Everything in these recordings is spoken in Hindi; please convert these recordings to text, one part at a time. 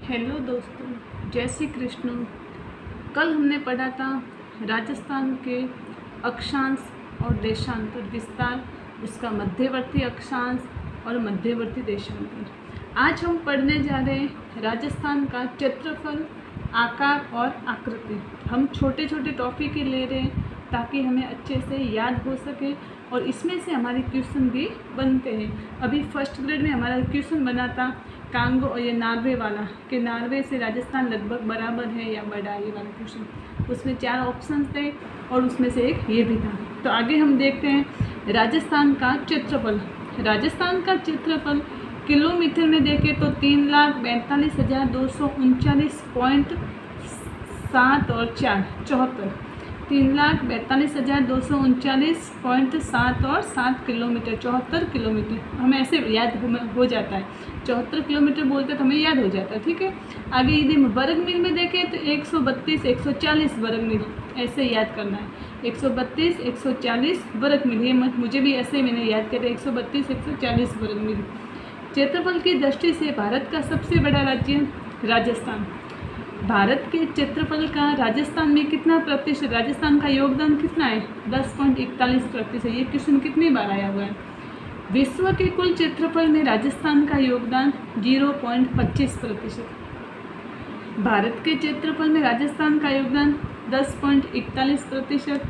हेलो दोस्तों, जय श्री कृष्ण। कल हमने पढ़ा था राजस्थान के अक्षांश और देशांतर विस्तार, उसका मध्यवर्ती अक्षांश और मध्यवर्ती देशांतर। आज हम पढ़ने जा रहे हैं राजस्थान का क्षेत्रफल, आकार और आकृति। हम छोटे छोटे टॉपिक ले रहे हैं ताकि हमें अच्छे से याद हो सके और इसमें से हमारे क्वेश्चन भी बनते हैं। अभी फर्स्ट ग्रेड में हमारा क्वेश्चन बना था कांगो और ये नार्वे वाला कि नार्वे से राजस्थान लगभग बराबर है या बड़ा है, ये वाला क्वेश्चन। उसमें 4 ऑप्शन थे और उसमें से एक ये भी था। तो आगे हम देखते हैं राजस्थान का क्षेत्रफल। राजस्थान का क्षेत्रफल किलोमीटर में देखें तो 3,42,239.7 और 74 3,42,239.7 और 7 किलोमीटर, 74 किलोमीटर। हमें ऐसे याद हो जाता है, 74 किलोमीटर बोलते हैं तो हमें याद हो जाता है। ठीक है, आगे यदि वर्ग मील में देखें तो 132, 140 वर्ग मील, ऐसे याद करना है। 132, 140 वर्ग मील, ये मुझे भी ऐसे मैंने याद किया था, 132, 140 वर्ग मील। क्षेत्रफल की दृष्टि से भारत का सबसे बड़ा राज्य राजस्थान। भारत के क्षेत्रफल का राजस्थान में कितना प्रतिशत, राजस्थान का योगदान कितना है? 10.41%। ये क्वेश्चन कितनी बार आया हुआ है? विश्व के कुल क्षेत्रफल में राजस्थान का योगदान 0.25%। भारत के क्षेत्रफल में राजस्थान का योगदान 10.41%।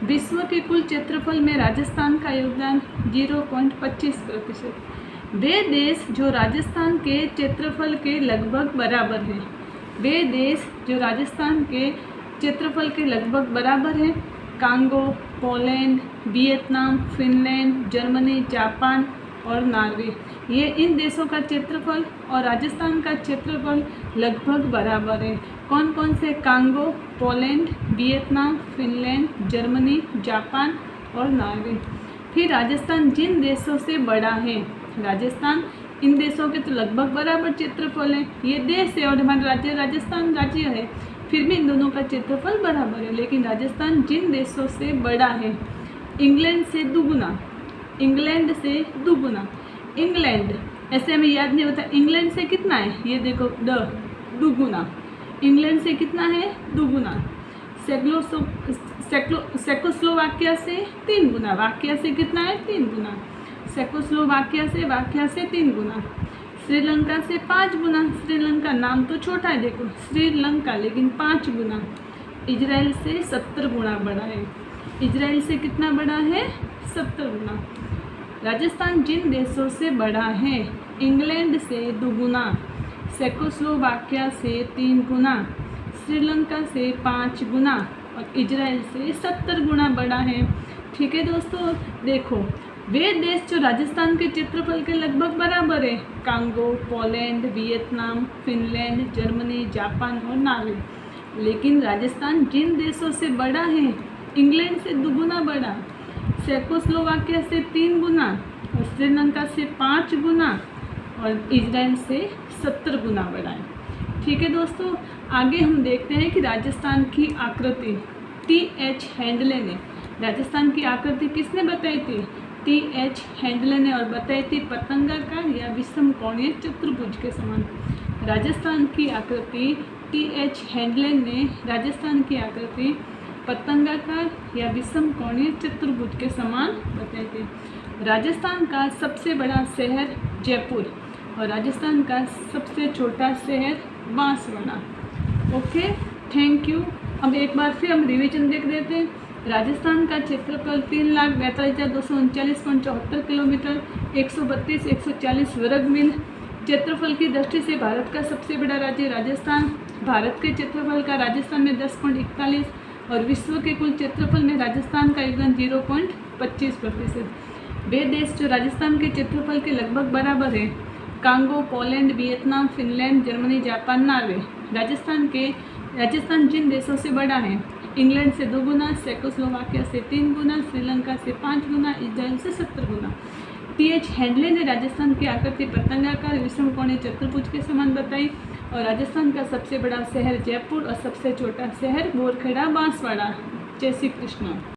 विश्व के कुल क्षेत्रफल में राजस्थान का योगदान 0.25%। वे देश जो राजस्थान के क्षेत्रफल के लगभग बराबर हैं, वे देश जो राजस्थान के क्षेत्रफल के लगभग बराबर हैं, Congo, Poland, Vietnam, Finland, Germany, Japan और नॉर्वे। ये इन देशों का क्षेत्रफल और राजस्थान का क्षेत्रफल लगभग बराबर है। कौन कौन से? Congo, Poland, Vietnam, Finland, Germany, Japan और नॉर्वे। फिर राजस्थान जिन देशों से बड़ा है, राजस्थान इन देशों के तो लगभग बराबर क्षेत्रफल है, ये देश है और हमारा राज्य राजस्थान राज्य है, फिर भी इन दोनों का क्षेत्रफल बराबर है। लेकिन राजस्थान जिन देशों से बड़ा है, इंग्लैंड से दुगुना, इंग्लैंड से दुगुना। इंग्लैंड ऐसे हमें याद नहीं होता, इंग्लैंड से कितना है? ये देखो, दुगुना। इंग्लैंड से कितना है? दुगुना। चेकोस्लोवाकिया से 3 गुना। वाकिया से कितना है? 3 गुना। चेकोस्लोवाकिया से 3 गुना। श्रीलंका से 5 गुना। श्रीलंका नाम तो छोटा है, देखो श्रीलंका, लेकिन 5 गुना। इजराइल से 70 गुना बड़ा है। इजराइल से कितना बड़ा है? 70 गुना। राजस्थान जिन देशों से बड़ा है, इंग्लैंड से दुगुना, चेकोस्लोवाकिया से 3 गुना, श्रीलंका से 5 गुना और इजराइल से 70 गुना बड़ा है। ठीक है दोस्तों, देखो वे देश जो राजस्थान के क्षेत्रफल के लगभग बराबर है, Congo, Poland, Vietnam, Finland, Germany, Japan और नॉर्वे। लेकिन राजस्थान जिन देशों से बड़ा है, इंग्लैंड से दुगुना बड़ा, चेकोस्लोवाकिया से 3 गुना और श्रीलंका से 5 गुना और इजराइल से 70 गुना बड़ा है। ठीक है दोस्तों, आगे हम देखते हैं कि राजस्थान की आकृति टी.एच. हैंडले ने, राजस्थान की आकृति किसने बताई थी? टी.एच. हैंडले ने, और बताई थी पतंगाकार या विषमकोणीय चतुर्भुज के समान। राजस्थान की आकृति टी.एच. हैंडले ने राजस्थान की आकृति पतंगाकार या विषमकोणीय चतुर्भुज के समान बताई थी। राजस्थान का सबसे बड़ा शहर जयपुर और राजस्थान का सबसे छोटा शहर बांसवाड़ा। Okay, thank you. अब एक बार फिर हम रिवीजन देख लेते हैं। राजस्थान का क्षेत्रफल 3,42,239.74 किलोमीटर, 132, 140 वर्ग मील। क्षेत्रफल की दृष्टि से भारत का सबसे बड़ा राज्य राजस्थान। भारत के क्षेत्रफल का राजस्थान में 10.41 और विश्व के कुल क्षेत्रफल में राजस्थान का योगदान 0.25%। वे देश जो राजस्थान के क्षेत्रफल के लगभग बराबर है, Congo, Poland, Vietnam, Finland, Germany, Japan, Norway. Rajasthan जिन देशों से बड़ा है, इंग्लैंड से 2 गुना, चेकोस्लोवाकिया से 3 गुना, श्रीलंका से 5 गुना, इजराइल से 70 गुना। टी.एच. हैंडले ने राजस्थान की आकृति पतंगाकार विषमकोणीय चतुर्भुज के समान बताई और राजस्थान का सबसे बड़ा शहर जयपुर और सबसे छोटा शहर बोरखेड़ा बांसवाड़ा। जय श्री कृष्ण।